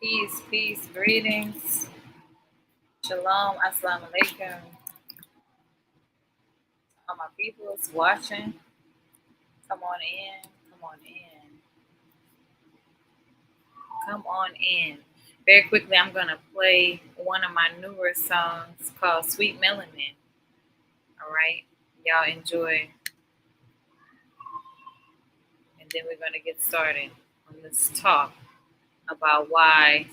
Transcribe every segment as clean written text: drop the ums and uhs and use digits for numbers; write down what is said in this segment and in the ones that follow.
Peace, greetings. Shalom, assalamu alaikum. All my peoples watching, come on in, come on in, come on in. Very quickly, I'm going to play one of my newer songs called Sweet Melanin. All right, y'all enjoy. And then we're going to get started on this talk about why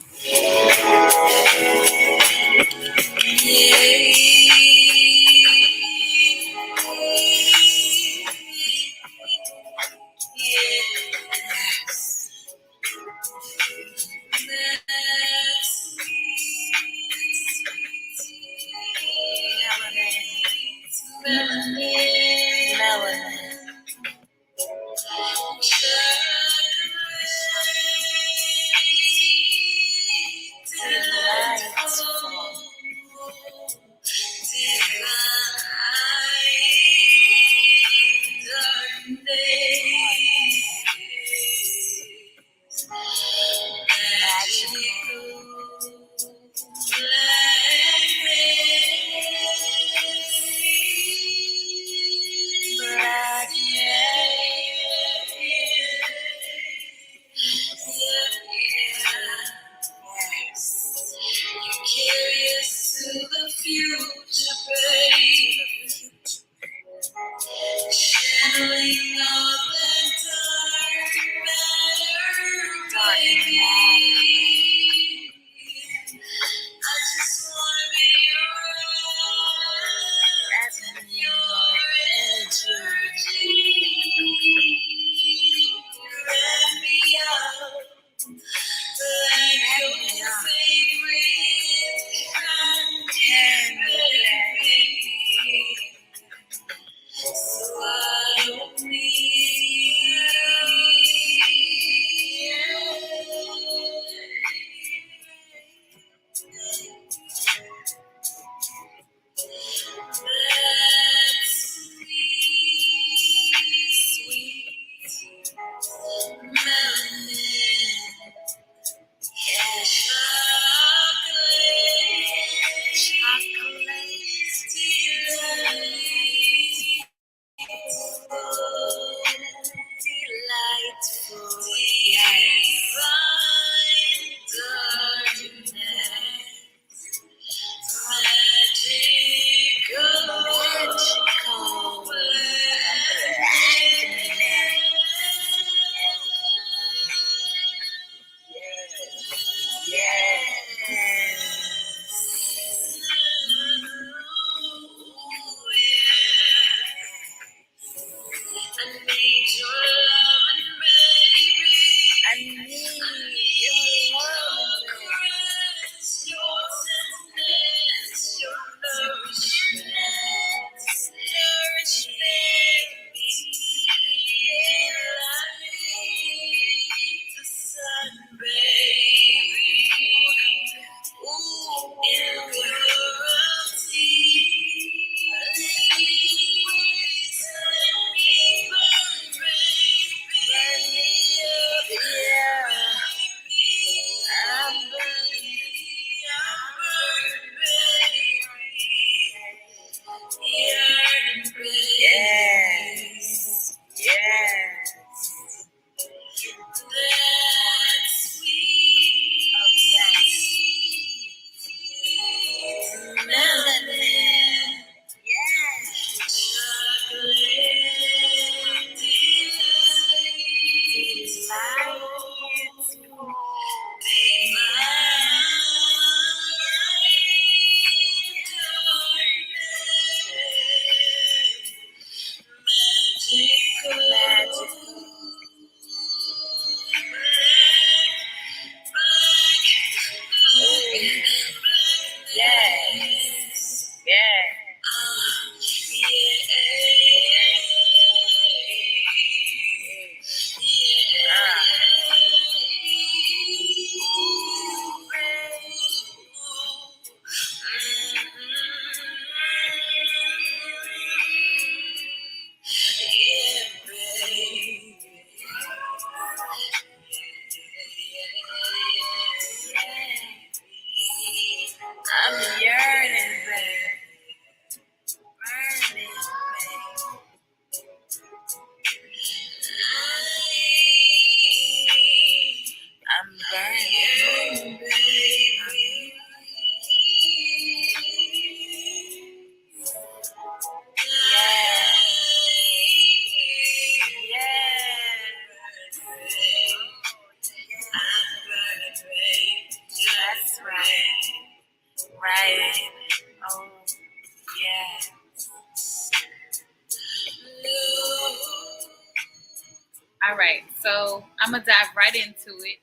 So I'm gonna dive right into it.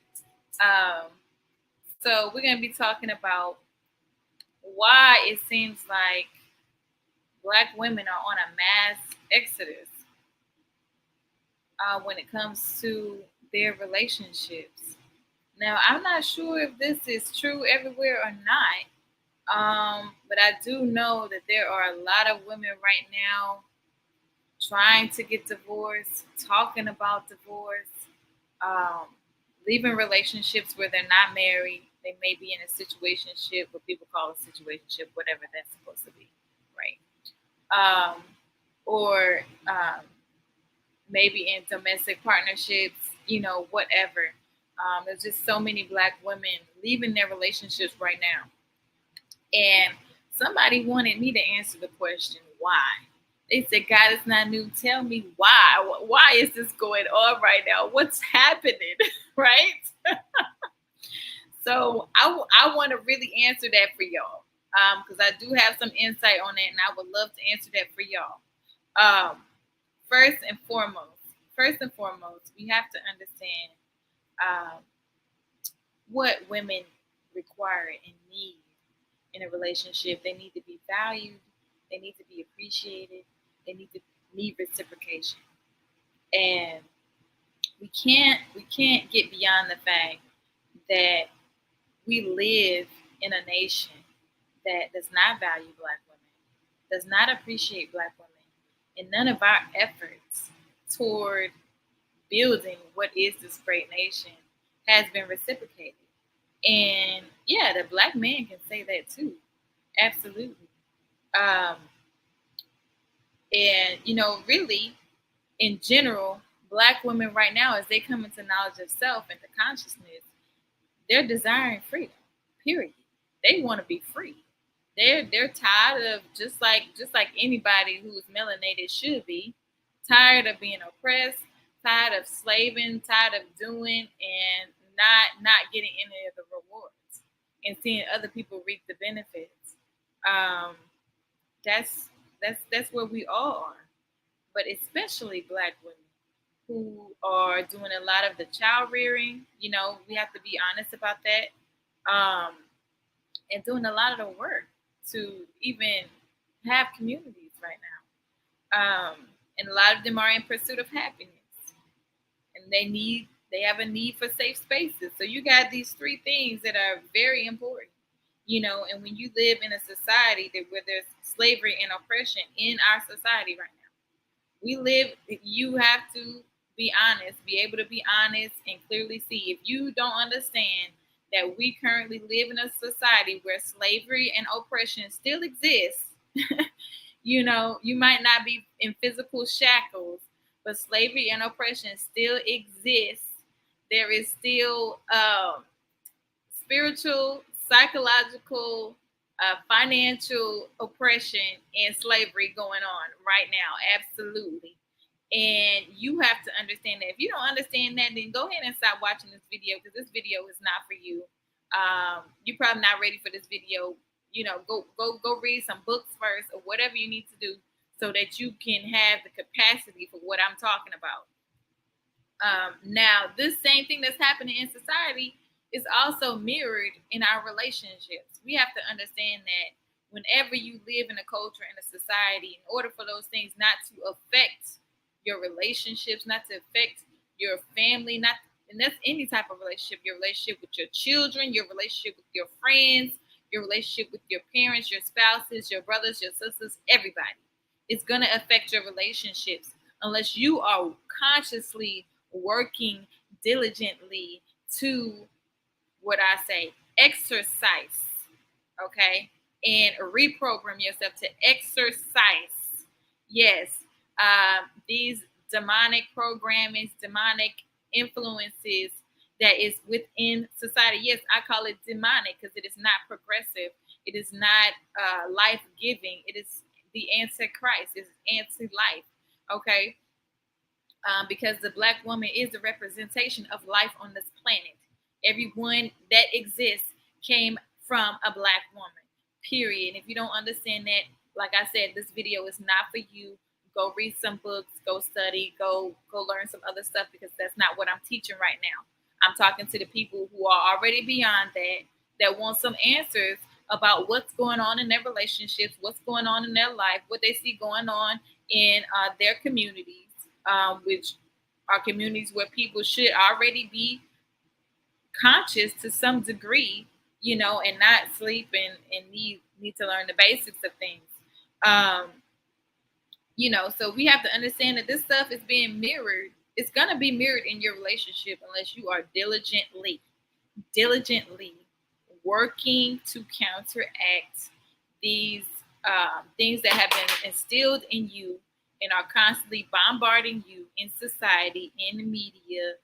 So we're gonna be talking about why it seems like Black women are on a mass exodus when it comes to their relationships. Now, I'm not sure if this is true everywhere or not, but I do know that there are a lot of women right now trying to get divorced, talking about divorce, um, leaving relationships where they're not married. They may be in a situationship, what people call a situationship, whatever that's supposed to be, right? Um, or maybe in domestic partnerships, whatever. There's just so many Black women leaving their relationships right now. And somebody wanted me to answer the question, why? They said, God is not new. Tell me why. Why is this going on right now? What's happening? Right? So I want to really answer that for y'all because I do have some insight on that and I would love to answer that for y'all. Um, first and foremost, we have to understand um, what women require and need in a relationship. They need to be valued. They need to be appreciated. They need reciprocation. And we can't get beyond the fact that we live in a nation that does not value Black women, does not appreciate Black women, and none of our efforts toward building what is this great nation has been reciprocated. And yeah, the Black man can say that too. Absolutely. Um, and really, in general, Black women right now, as they come into knowledge of self and the consciousness, they're desiring freedom. Period. They want to be free. They're tired of just like anybody who is melanated should be, tired of being oppressed, tired of slaving, tired of doing and not getting any of the rewards and seeing other people reap the benefits. Um, that's that's where we all are, but especially Black women who are doing a lot of the child rearing. We have to be honest about that, and doing a lot of the work to even have communities right now. And a lot of them are in pursuit of happiness, and they have a need for safe spaces. So you got these three things that are very important. And when you live in a society where there's slavery and oppression in our society right now, you have to be honest, be able to be honest and clearly see. If you don't understand that we currently live in a society where slavery and oppression still exists, you might not be in physical shackles, but slavery and oppression still exists. There is still spiritual, psychological, financial oppression and slavery going on right now. Absolutely. And you have to understand that. If you don't understand that, then go ahead and stop watching this video because this video is not for you. You're probably not ready for this video. Go read some books first or whatever you need to do so that you can have the capacity for what I'm talking about. Now, this same thing that's happening in society is also mirrored in our relationships. We have to understand that whenever you live in a culture and a society, in order for those things not to affect your relationships, not to affect your family, and that's any type of relationship, your relationship with your children, your relationship with your friends, your relationship with your parents, your spouses, your brothers, your sisters, everybody. It's going to affect your relationships unless you are consciously working diligently to what I say, exercise, okay, and reprogram yourself to exercise. Yes, these demonic programmings, demonic influences that is within society. Yes, I call it demonic because it is not progressive. It is not life-giving. It is the antichrist. It's anti-life, okay? Because the Black woman is the representation of life on this planet. Everyone that exists came from a Black woman, period. And if you don't understand that, like I said, this video is not for you. go read some books, go study, go learn some other stuff, because that's not what I'm teaching right now. I'm talking to the people who are already beyond that want some answers about what's going on in their relationships, what's going on in their life, what they see going on in their communities, which are communities where people should already be conscious to some degree, and not sleep and need to learn the basics of things. Um, so we have to understand that this stuff is being mirrored. It's gonna be mirrored in your relationship unless you are diligently working to counteract these things that have been instilled in you and are constantly bombarding you in society, in the media,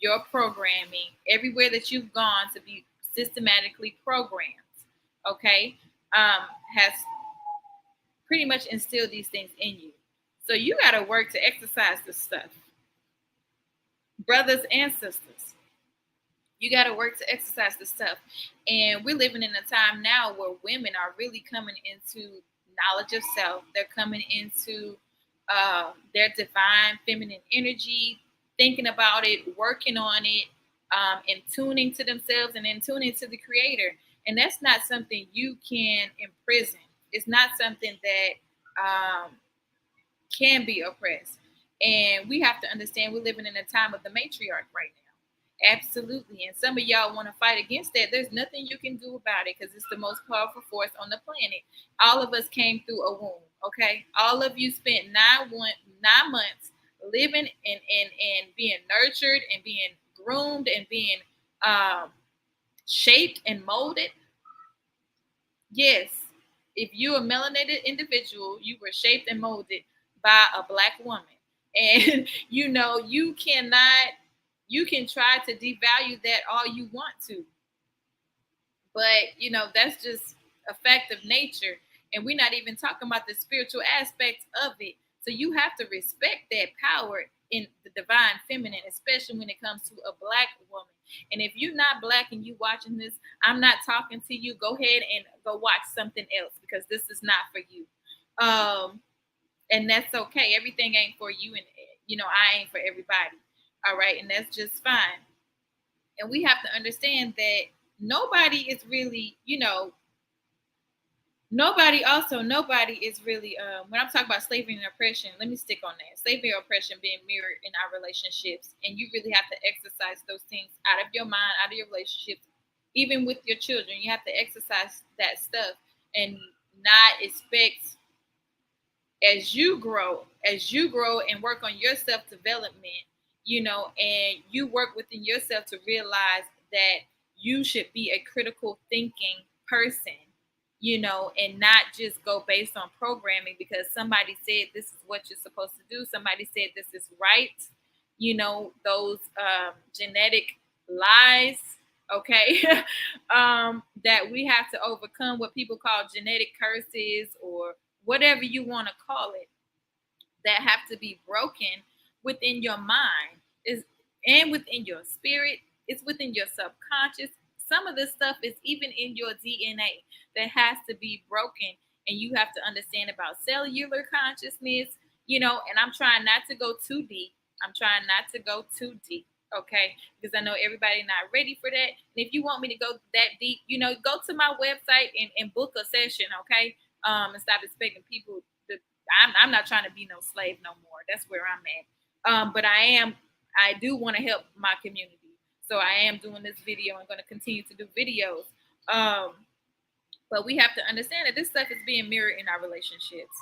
your programming, everywhere that you've gone to be systematically programmed, okay, has pretty much instilled these things in you. So you got to work to exercise this stuff. Brothers and sisters, you got to work to exercise this stuff. And we're living in a time now where women are really coming into knowledge of self. They're coming into their divine feminine energy, thinking about it, working on it, and tuning to themselves and then tuning to the creator. And that's not something you can imprison. It's not something that can be oppressed. And we have to understand we're living in a time of the matriarch right now. Absolutely. And some of y'all want to fight against that. There's nothing you can do about it because it's the most powerful force on the planet. All of us came through a womb, okay? All of you spent 9 months living and being nurtured and being groomed and being shaped and molded. Yes, if you're a melanated individual, you were shaped and molded by a Black woman. And you can try to devalue that all you want to. But that's just a fact of nature. And we're not even talking about the spiritual aspects of it. So you have to respect that power in the divine feminine, especially when it comes to a Black woman. And if you're not Black and you watching this, I'm not talking to you. Go ahead and go watch something else because this is not for you. And that's okay. Everything ain't for you, and I ain't for everybody. All right, and that's just fine. And we have to understand that nobody is really, nobody is really, when I'm talking about slavery and oppression, let me stick on that. Slavery and oppression being mirrored in our relationships. And you really have to exercise those things out of your mind, out of your relationships, even with your children. You have to exercise that stuff and not expect as you grow and work on your self-development, and you work within yourself to realize that you should be a critical thinking person, and not just go based on programming because somebody said this is what you're supposed to do. Somebody said this is right. Those genetic lies, okay, that we have to overcome, what people call genetic curses or whatever you want to call it, that have to be broken within your mind and within your spirit. It's within your subconscious. Some of this stuff is even in your DNA that has to be broken, and you have to understand about cellular consciousness, and I'm trying not to go too deep. Okay, because I know everybody not ready for that. And if you want me to go that deep, go to my website and book a session, okay? And stop expecting people to. I'm not trying to be no slave no more. That's where I'm at. But I do want to help my community. So I am doing this video and going to continue to do videos. But we have to understand that this stuff is being mirrored in our relationships.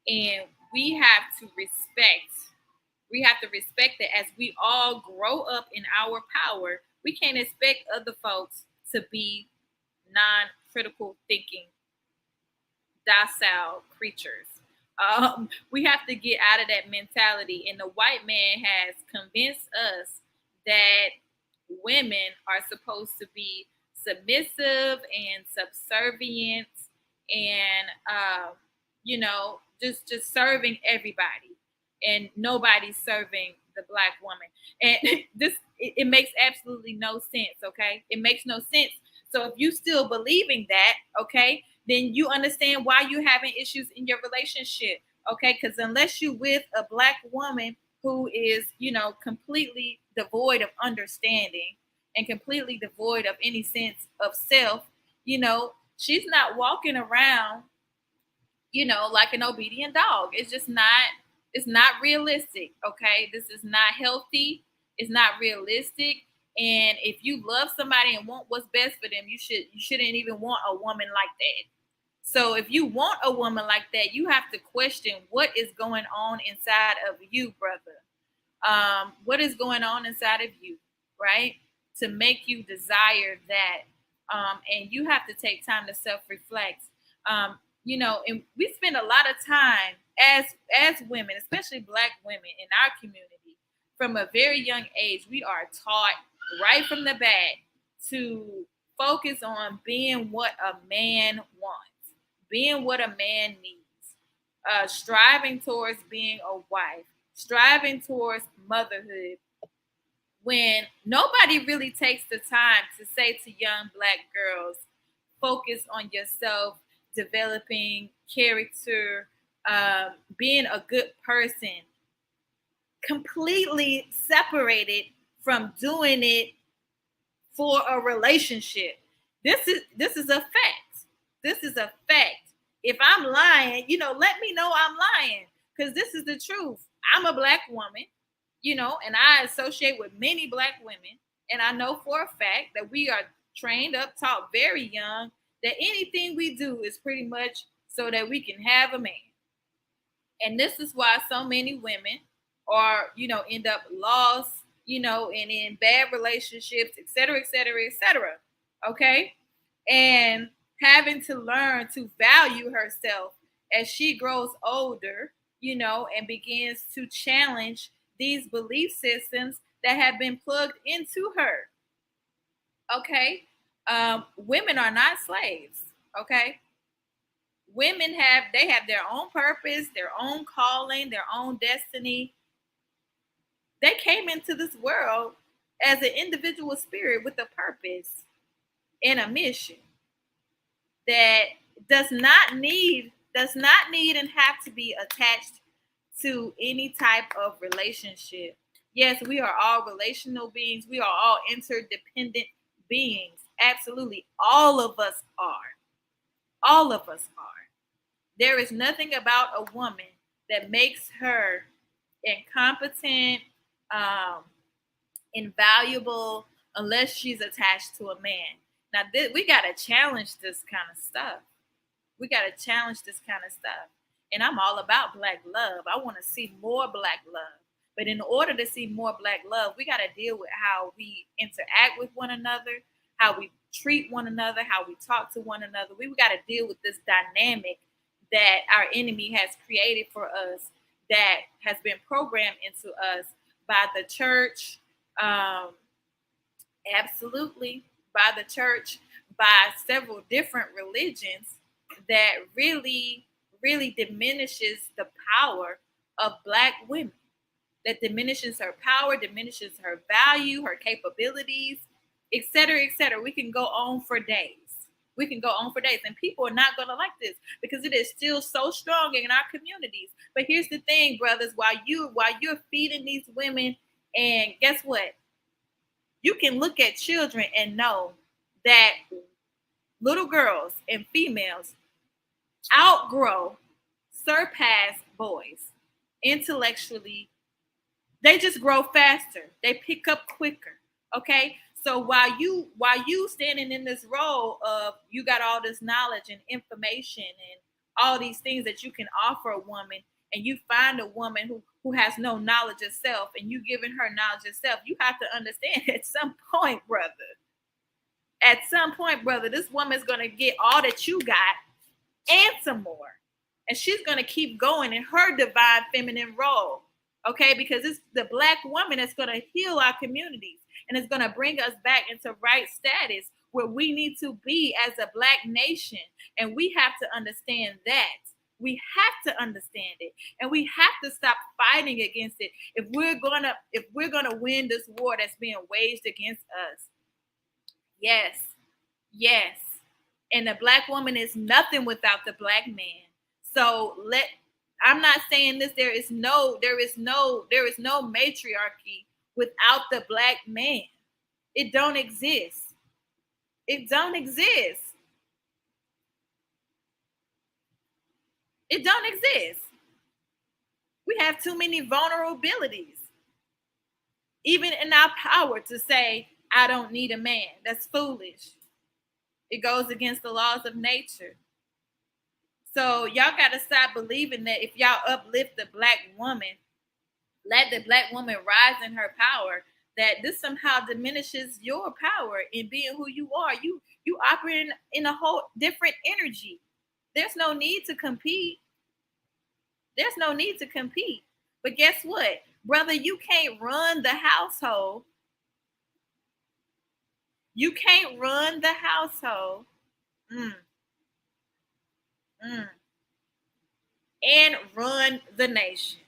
And we have to respect that as we all grow up in our power, we can't expect other folks to be non-critical thinking, docile creatures. We have to get out of that mentality. And the white man has convinced us that women are supposed to be submissive and subservient and just serving everybody, and nobody's serving the Black woman. And it makes absolutely no sense. Okay, it makes no sense. So if you still believing that, okay, then you understand why you're having issues in your relationship. Okay, because unless you with a black woman who is, completely devoid of understanding and completely devoid of any sense of self, she's not walking around, like an obedient dog. It's not realistic. Okay. This is not healthy. It's not realistic. And if you love somebody and want what's best for them, you shouldn't even want a woman like that. So if you want a woman like that, you have to question what is going on inside of you, brother. What is going on inside of you, right? To make you desire that. And you have to take time to self-reflect. And we spend a lot of time as women, especially black women in our community, from a very young age, we are taught right from the bat to focus on being what a man wants, being what a man needs, striving towards being a wife, striving towards motherhood, when nobody really takes the time to say to young black girls, focus on yourself, developing character, being a good person, completely separated from doing it for a relationship. This is a fact. This is a fact. If I'm lying, let me know I'm lying, because this is the truth. I'm a black woman, and I associate with many black women, and I know for a fact that we are trained up, taught very young, that anything we do is pretty much so that we can have a man. And this is why so many women are, end up lost, and in bad relationships, et cetera, et cetera, et cetera. Okay. And having to learn to value herself as she grows older, and begins to challenge these belief systems that have been plugged into her. Okay. Women are not slaves. Okay. Women have their own purpose, their own calling, their own destiny. They came into this world as an individual spirit with a purpose and a mission that does not need and have to be attached to any type of relationship. Yes, we are all relational beings. We are all interdependent beings. Absolutely. All of us are. All of us are. There is nothing about a woman that makes her incompetent, um, invaluable, unless she's attached to a man. Now, we got to challenge this kind of stuff. We got to challenge this kind of stuff. And I'm all about black love. I want to see more black love. But in order to see more black love, we got to deal with how we interact with one another, how we treat one another, how we talk to one another. We got to deal with this dynamic that our enemy has created for us, that has been programmed into us by the church. Absolutely, by the church, by several different religions, that really, really diminishes the power of black women, that diminishes her power, diminishes her value, her capabilities, et cetera, et cetera. We can go on for days. We can go on for days, and people are not going to like this because it is still so strong in our communities. But here's the thing, brothers: while you're feeding these women, and guess what? You can look at children and know that little girls and females outgrow, surpass boys intellectually. They just grow faster. They pick up quicker. Okay. So while you standing in this role of, you got all this knowledge and information and all these things that you can offer a woman, and you find a woman who has no knowledge of self, and you giving her knowledge of self, you have to understand at some point, brother, this woman's gonna get all that you got and some more. And she's going to keep going in her divine feminine role. Okay, because it's the black woman that's going to heal our communities, and it's going to bring us back into right status where we need to be as a black nation. And we have to understand that. We have to understand it, and we have to stop fighting against it if we're gonna win this war that's being waged against us. Yes, yes. And the black woman is nothing without the black man. So I'm not saying this. There is no matriarchy without the black man. It don't exist. It don't exist. It don't exist. We have too many vulnerabilities, even in our power, to say, I don't need a man. That's foolish. It goes against the laws of nature. So y'all got to stop believing that if y'all uplift the black woman, let the black woman rise in her power, that this somehow diminishes your power in being who you are. You operate in a whole different energy. There's no need to compete. There's no need to compete. But guess what? Brother, you can't run the household. You can't run the household. Mm, mm, and run the nation.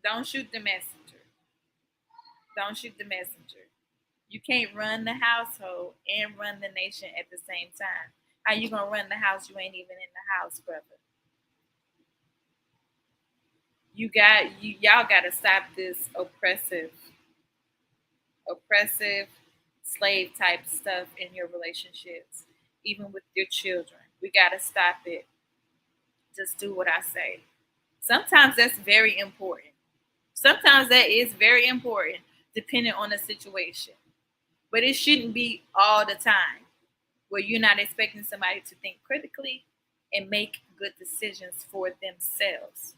Don't shoot the messenger. Don't shoot the messenger. You can't run the household and run the nation at the same time. How you gonna run the house? You ain't even in the house, brother. Y'all gotta stop this oppressive slave type stuff in your relationships, even with your children. We gotta stop it. Just do what I say. Sometimes that's very important. Sometimes that is very important, depending on the situation. But it shouldn't be all the time where you're not expecting somebody to think critically and make good decisions for themselves.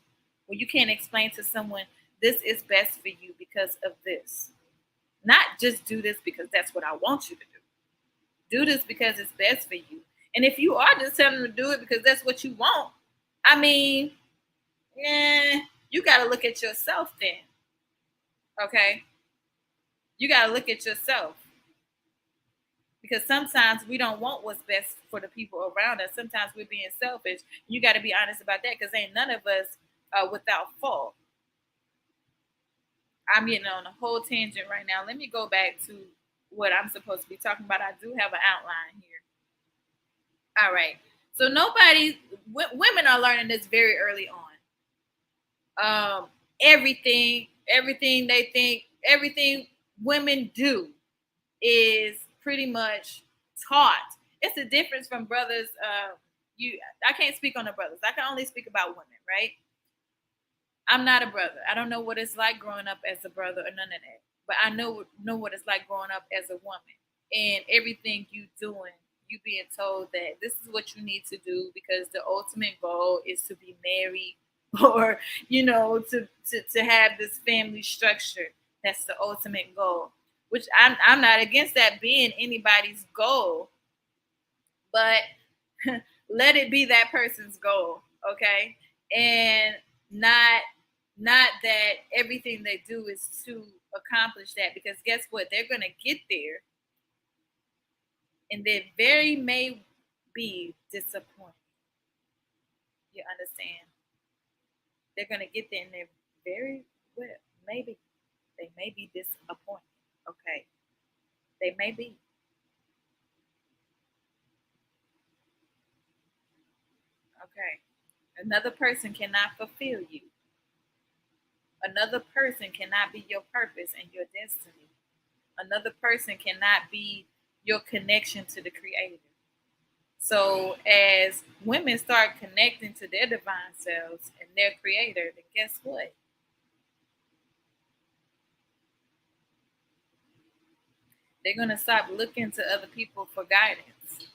When you can't explain to someone, this is best for you because of this. Not just do this because that's what I want you to do. Do this because it's best for you. And if you are just telling them to do it because that's what you want, I mean, you got to look at yourself then. Okay? You got to look at yourself. Because sometimes we don't want what's best for the people around us. Sometimes we're being selfish. You got to be honest about that because ain't none of us without fault. I'm getting on a whole tangent right now. Let me go back to what I'm supposed to be talking about. I do have an outline here. All right. So women are learning this very early on. Everything they think, everything women do is pretty much taught. It's a difference from brothers. I can't speak on the brothers. I can only speak about women, right? I'm not a brother. I don't know what it's like growing up as a brother or none of that. But I know what it's like growing up as a woman. And everything you doing, you being told that this is what you need to do because the ultimate goal is to be married or, to have this family structure. That's the ultimate goal. Which I'm not against that being anybody's goal, but let it be that person's goal, okay? And not that everything they do is to accomplish that, because guess what? They're gonna get there and they very may be disappointed. You understand? They're gonna get there and they're very well, maybe they may be disappointed. Okay. They may be. Okay. Another person cannot fulfill you. Another person cannot be your purpose and your destiny. Another person cannot be your connection to the creator. So as women start connecting to their divine selves and their creator, then guess what? They're gonna stop looking to other people for guidance.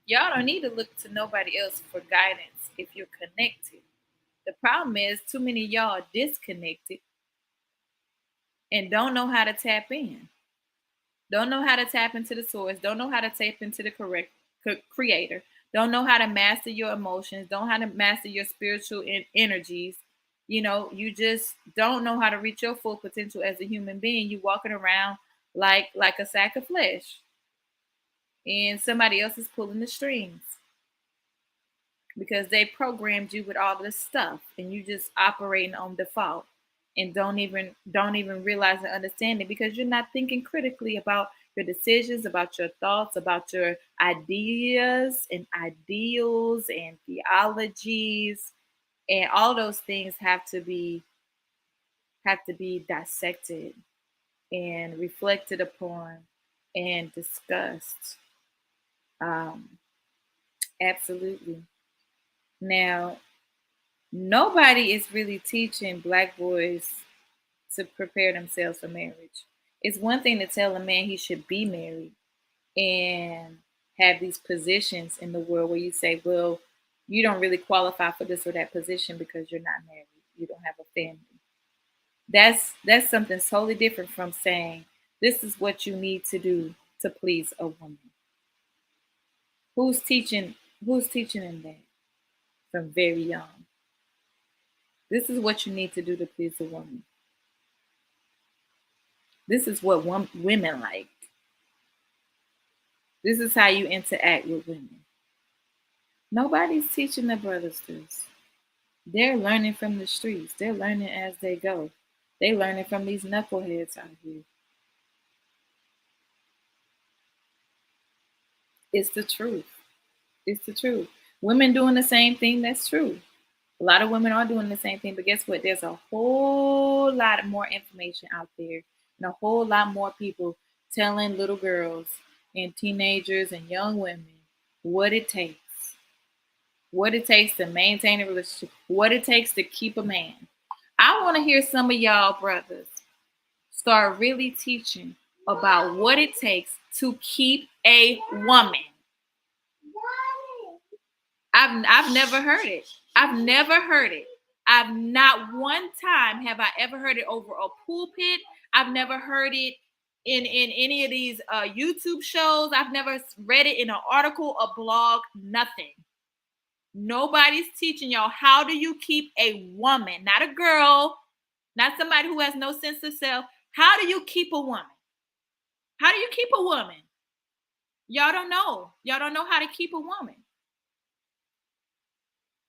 Y'all don't need to look to nobody else for guidance if you're connected. The problem is too many of y'all disconnected and don't know how to tap in. Don't know how to tap into the source. Don't know how to tap into the correct creator. Don't know how to master your emotions. Don't know how to master your spiritual energies. You just don't know how to reach your full potential as a human being. You walking around like a sack of flesh, and somebody else is pulling the strings because they programmed you with all this stuff, and you just operating on default and don't even realize and understand it because you're not thinking critically about your decisions, about your thoughts, about your ideas and ideals and theologies, and all those things have to be dissected and reflected upon and discussed. Um, absolutely. Now, nobody is really teaching black boys to prepare themselves for marriage. It's one thing to tell a man he should be married and have these positions in the world where you say, well, you don't really qualify for this or that position because you're not married. You don't have a family. That's something totally different from saying this is what you need to do to please a woman. Who's teaching who's teaching in that from very young? This is what you need to do to please a woman. This is what women like. This is how you interact with women. Nobody's teaching the brothers this. They're learning from the streets. They're learning as they go. They learning from these knuckleheads out here. It's the truth. It's the truth. Women doing the same thing, that's true. A lot of women are doing the same thing, but guess what? There's a whole lot more information out there and a whole lot more people telling little girls and teenagers and young women what it takes. What it takes to maintain a relationship, what it takes to keep a man. I want to hear some of y'all brothers start really teaching about what it takes to keep a woman. I've never heard it. I've never heard it. I've not one time have I ever heard it over a pulpit. I've never heard it in any of these YouTube shows. I've never read it in an article, a blog, nothing. Nobody's teaching y'all how do you keep a woman, not a girl, not somebody who has no sense of self. How do you keep a woman? How do you keep a woman? Y'all don't know. Y'all don't know how to keep a woman.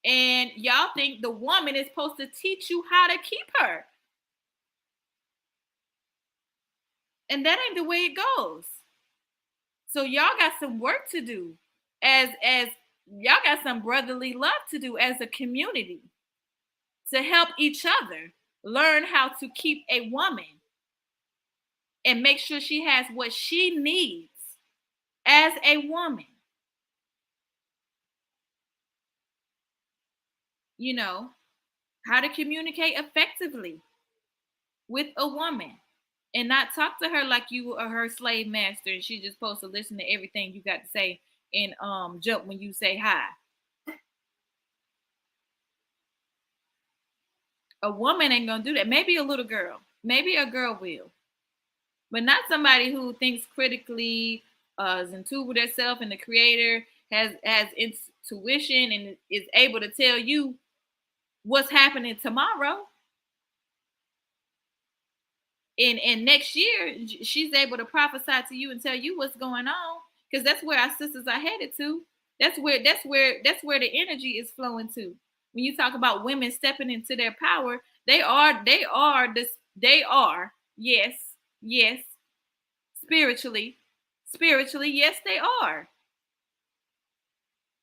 And y'all think the woman is supposed to teach you how to keep her. And that ain't the way it goes. So y'all got some work to do as y'all got some brotherly love to do as a community to help each other learn how to keep a woman and make sure she has what she needs as a woman. You know, how to communicate effectively with a woman and not talk to her like you are her slave master and she's just supposed to listen to everything you got to say and jump when you say hi. A woman ain't gonna do that. Maybe a little girl. Maybe a girl will. But not somebody who thinks critically, is in tune with herself and the creator, has intuition and is able to tell you what's happening tomorrow. And next year she's able to prophesy to you and tell you what's going on because that's where our sisters are headed to. That's where the energy is flowing to. When you talk about women stepping into their power, they are yes, yes, spiritually, yes they are.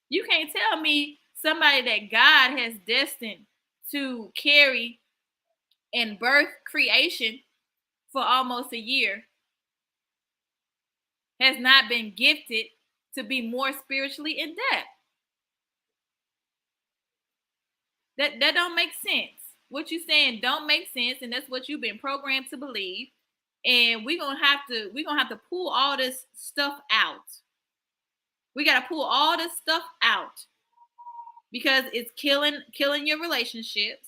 You can't tell me somebody that God has destined to carry and birth creation for almost a year has not been gifted to be more spiritually in depth. That don't make sense. What you saying don't make sense, and that's what you've been programmed to believe. And we're gonna have to pull all this stuff out. We gotta pull all this stuff out because it's killing your relationships.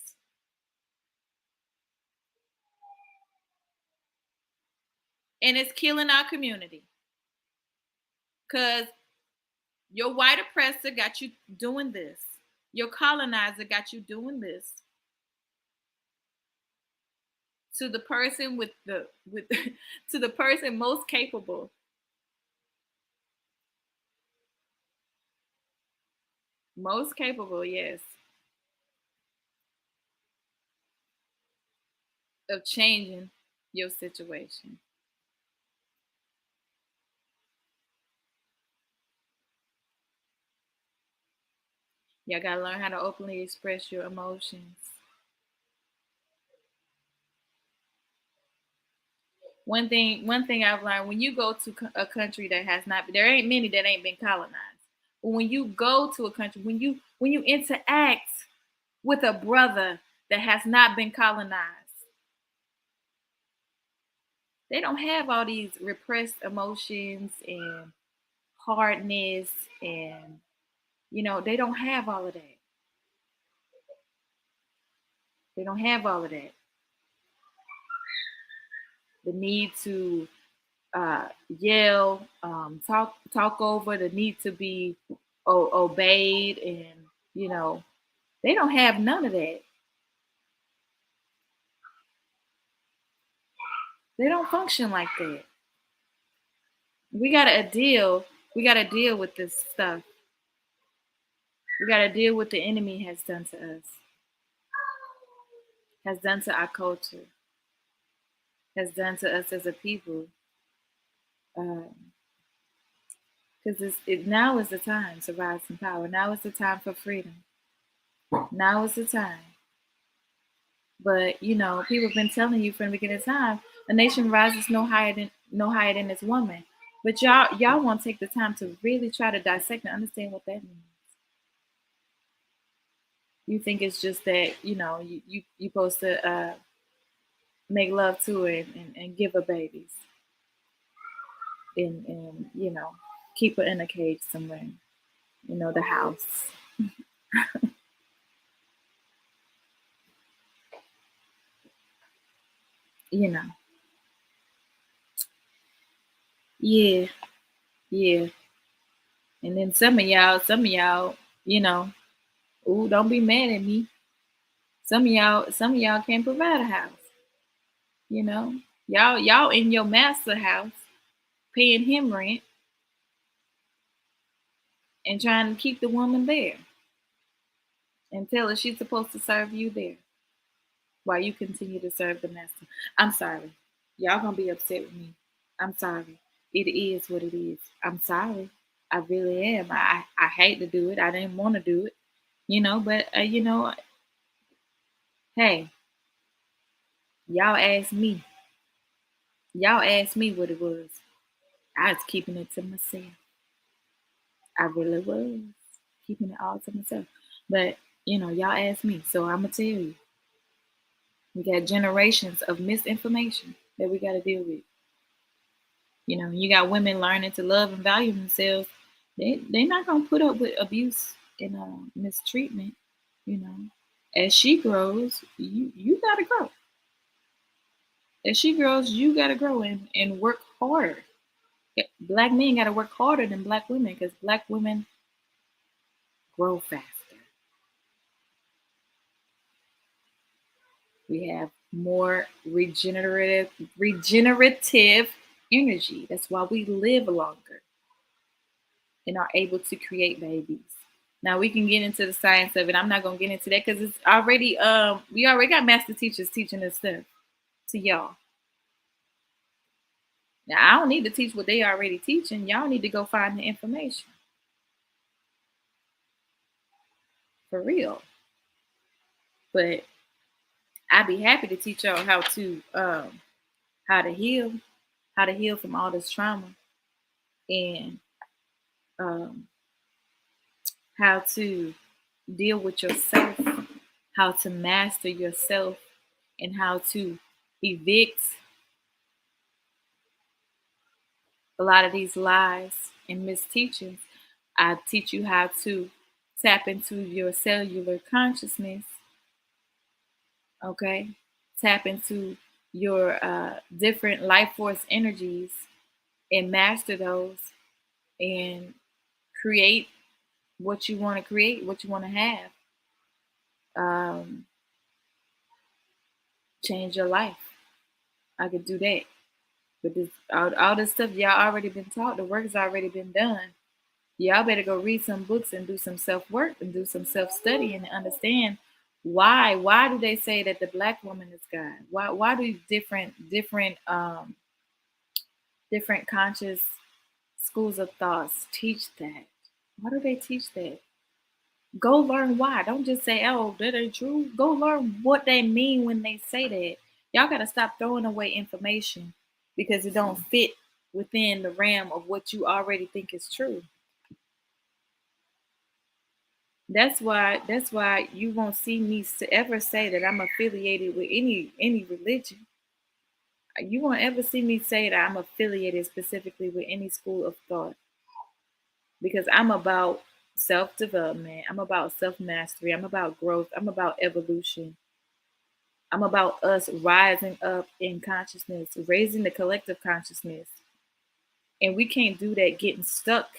And it's killing our community. Cause your white oppressor got you doing this. Your colonizer got you doing this to the person with to the person most capable. Most capable, yes, of changing your situation. Y'all gotta learn how to openly express your emotions. One thing I've learned, when you go to a country that has not, there ain't many that ain't been colonized. But when you go to a country, when you interact with a brother that has not been colonized, they don't have all these repressed emotions and hardness, and they don't have all of that. They don't have all of that. The need to yell, talk over, the need to be obeyed, and they don't have none of that. They don't function like that. We gotta deal. We gotta deal with this stuff. We gotta deal with the enemy has done to us, has done to our culture, has done to us as a people. Because now is the time to rise in power. Now is the time for freedom. Now is the time. But people have been telling you from the beginning of time, a nation rises no higher than its woman. But y'all won't take the time to really try to dissect and understand what that means. You think it's just that you supposed to make love to her, and give her babies, and keep her in a cage somewhere, the house. you know yeah, yeah. And then some of y'all, you know ooh, don't be mad at me. Some of y'all can't provide a house. you know y'all in your master house, paying him rent, and trying to keep the woman there, and tell her she's supposed to serve you there while you continue to serve the master. I'm sorry. Y'all gonna be upset with me. I'm sorry. It is what it is. I'm sorry. I really am. I hate to do it. I didn't want to do it. But hey, y'all asked me. Y'all asked me what it was. I was keeping it to myself. I really was keeping it all to myself. But y'all asked me, so I'm gonna tell you. We got generations of misinformation that we got to deal with. You got women learning to love and value themselves. They're not gonna put up with abuse and mistreatment. You know, as she grows, you gotta grow. As she grows, you gotta grow and work harder. Black men gotta work harder than black women because black women grow faster. We have more regenerative energy. That's why we live longer and are able to create babies. Now we can get into the science of it. I'm not gonna get into that because it's already we already got master teachers teaching this stuff to y'all. Now I don't need to teach what they already teaching. Y'all need to go find the information. For real. But I'd be happy to teach y'all how to heal, how to heal from all this trauma, and um how to deal with yourself, how to master yourself, and how to evict a lot of these lies and misteachings. I teach you how to tap into your cellular consciousness, okay? Tap into your different life force energies and master those and create what you want to create, what you want to have. Um, Change your life. I could do that. But all this stuff y'all already been taught. The work has already been done. Y'all better go read some books and do some self work and do some self study and understand why. Why do they say that the black woman is God? Why do different conscious schools of thoughts teach that? Why do they teach that? Go learn why. Don't just say, oh, that ain't true. Go learn what they mean when they say that. Y'all gotta stop throwing away information because it don't fit within the realm of what you already think is true. That's why you won't see me ever say that I'm affiliated with any religion. You won't ever see me say that I'm affiliated specifically with any school of thought because I'm about self development. I'm about self mastery. I'm about growth. I'm about evolution. I'm about us rising up in consciousness, raising the collective consciousness. And we can't do that getting stuck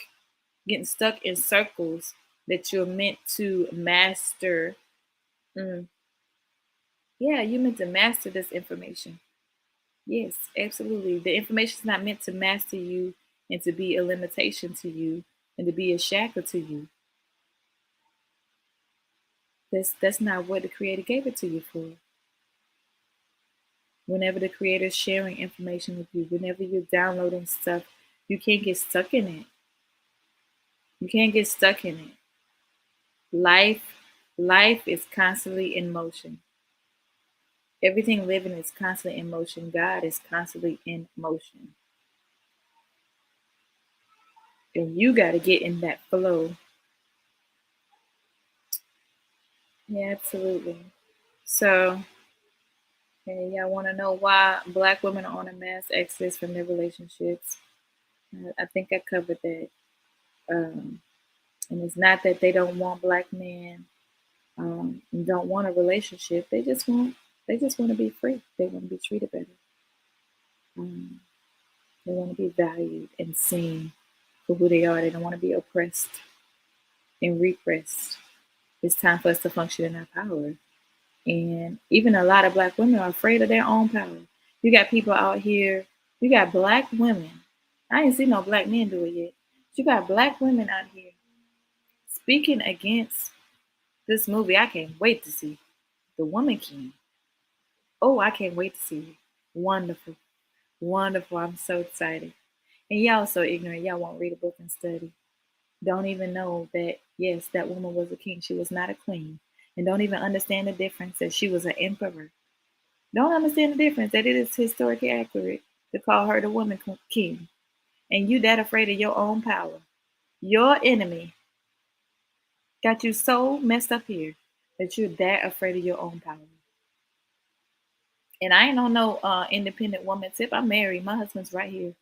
in circles that you're meant to master. Mm, yeah, you're meant to master this information. Yes, absolutely. The information is not meant to master you and to be a limitation to you and to be a shackle to you. That's not what the creator gave it to you for. Whenever the creator is sharing information with you, whenever you're downloading stuff, you can't get stuck in it. You can't get stuck in it. Life, life is constantly in motion. Everything living is constantly in motion. God is constantly in motion. And you got to get in that flow. Yeah, absolutely. So, hey, y'all want to know why Black women are on a mass exodus from their relationships? I think I covered that. Um, and it's not that they don't want Black men, and don't want a relationship. They just want to be free. They want to be treated better. Um, they want to be valued and seen for who they are. They don't want to be oppressed and repressed. It's time for us to function in our power. And even a lot of Black women are afraid of their own power. You got people out here, you got Black women. I ain't seen no Black men do it yet. You got Black women out here speaking against this movie I can't wait to see. The Woman King. Oh, I can't wait to see it. Wonderful. Wonderful. I'm so excited. And y'all so ignorant. Y'all won't read a book and study. Don't even know that, yes, that woman was a king. She was not a queen. And don't even understand the difference that she was an emperor. Don't understand the difference that it is historically accurate to call her the woman king. And you that afraid of your own power. Your enemy got you so messed up here that you're that afraid of your own power. And I ain't on no independent woman tip. I'm married. My husband's right here.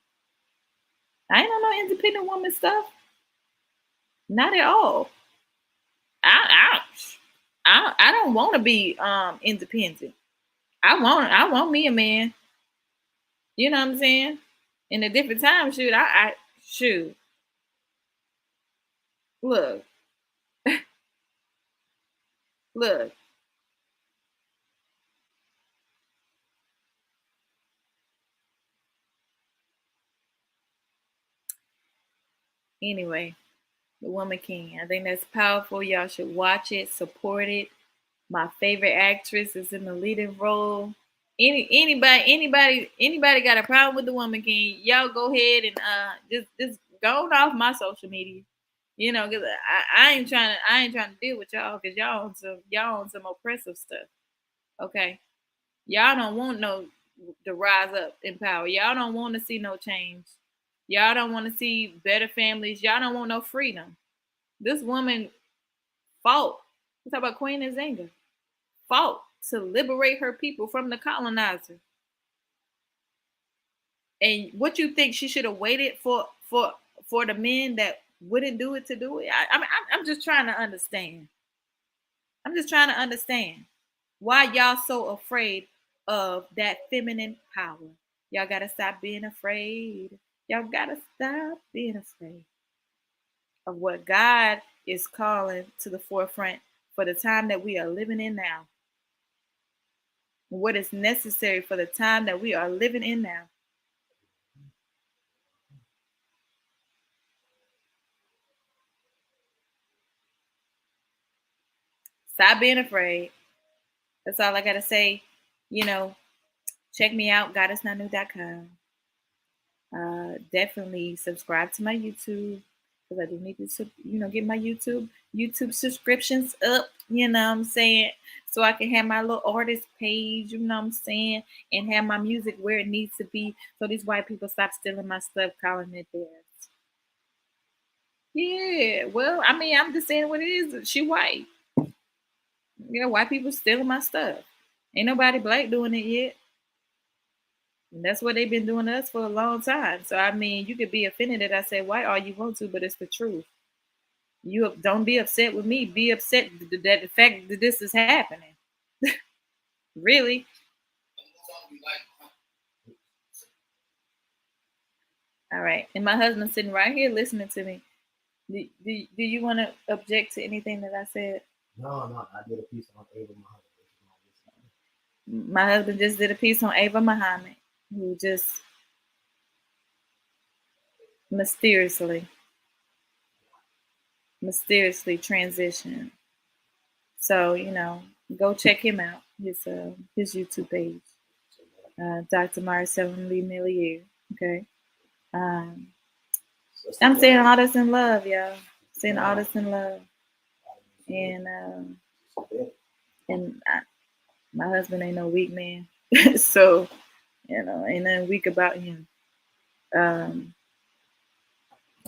I ain't on no independent woman stuff. Not at all. I I don't want to be independent. I want me a man. You know what I'm saying? In a different time, shoot. I shoot. Look, look. Anyway, The Woman King. I think that's powerful. Y'all should watch it, support it. My favorite actress is in the leading role. Anybody got a problem with The Woman King? Y'all go ahead and just go off my social media. You know, cause I ain't trying to deal with y'all because y'all on some oppressive stuff. Okay, y'all don't want no to rise up in power. Y'all don't want to see no change. Y'all don't want to see better families. Y'all don't want no freedom. This woman fought. We talk about Queen Nzinga. Fought to liberate her people from the colonizer. And what you think she should have waited for the men that wouldn't do it to do it? I'm just trying to understand. I'm just trying to understand why y'all so afraid of that feminine power. Y'all gotta stop being afraid. Y'all gotta stop being afraid of what God is calling to the forefront for the time that we are living in now. What is necessary for the time that we are living in now. Stop being afraid. That's all I gotta say. You know, check me out, goddessnotnew.com. Definitely subscribe to my YouTube. because I do need to, get my YouTube subscriptions up. You know what I'm saying? So I can have my little artist page. You know what I'm saying? And have my music where it needs to be. So these white people stop stealing my stuff, calling it theirs. Yeah. Well, I mean, I'm just saying what it is. She white. Yeah, white people stealing my stuff. Ain't nobody black doing it yet. And that's what they've been doing to us for a long time. So I mean, you could be offended that I say white all you want to, but it's the truth. Don't be upset with me. Be upset that the fact that this is happening. Really. All right. And my husband's sitting right here listening to me. Do you want to object to anything that I said? No, no. I did a piece on Ava Muhammad. My husband just did a piece on Ava Muhammad, who just mysteriously transitioned. So go check him out. His YouTube page, Dr. Marcel Lee Millier. Okay. Um, I'm saying all this in love, y'all. Saying all this in love, and my husband ain't no weak man, so ain't nothing weak about him. Um,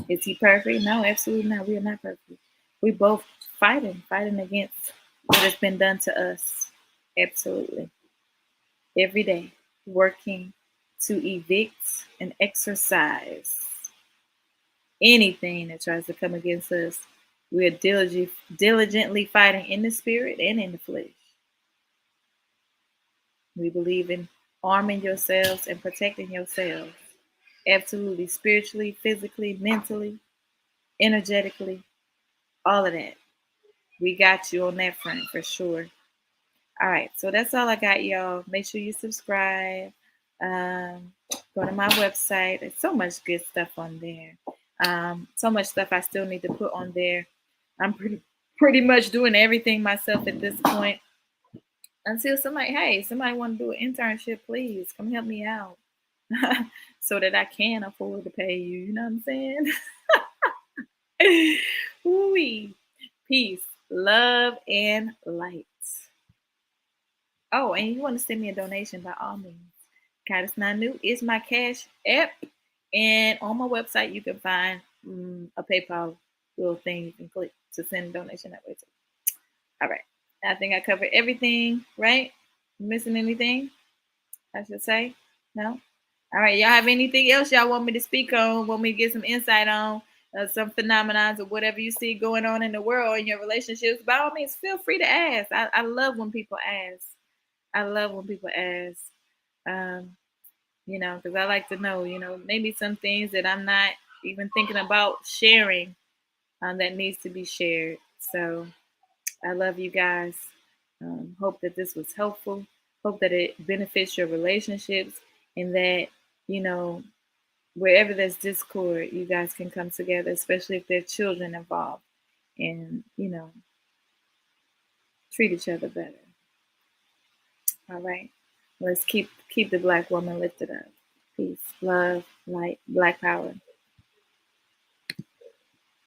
is he perfect? No, absolutely not. We are not perfect. We both fighting against what has been done to us. Absolutely. Every day, working to evict and exercise anything that tries to come against us. We are diligently fighting in the spirit and in the flesh. We believe in arming yourselves and protecting yourselves. Absolutely. Spiritually, physically, mentally, energetically, all of that. We got you on that front for sure. All right. So that's all I got, y'all. Make sure you subscribe. Go to my website. There's so much good stuff on there. So much stuff I still need to put on there. I'm pretty much doing everything myself at this point. Until somebody want to do an internship, please come help me out. So that I can afford to pay you. You know what I'm saying? Ooh, peace, love, and light. Oh, and you want to send me a donation by all means. Goddess Not New is my cash app. And on my website, you can find a PayPal little thing you can click to send a donation that way too. All right. I think I covered everything, right? Missing anything? I should say? No? All right. Y'all have anything else y'all want me to speak on? Want me to get some insight on some phenomenons or whatever you see going on in the world in your relationships? By all means, feel free to ask. I love when people ask. I love when people ask. Because I like to know, maybe some things that I'm not even thinking about sharing that needs to be shared. So I love you guys. Hope that this was helpful. Hope that it benefits your relationships and that, wherever there's discord, you guys can come together, especially if there are children involved and, treat each other better. All right. Let's keep the Black woman lifted up. Peace, love, light, Black power.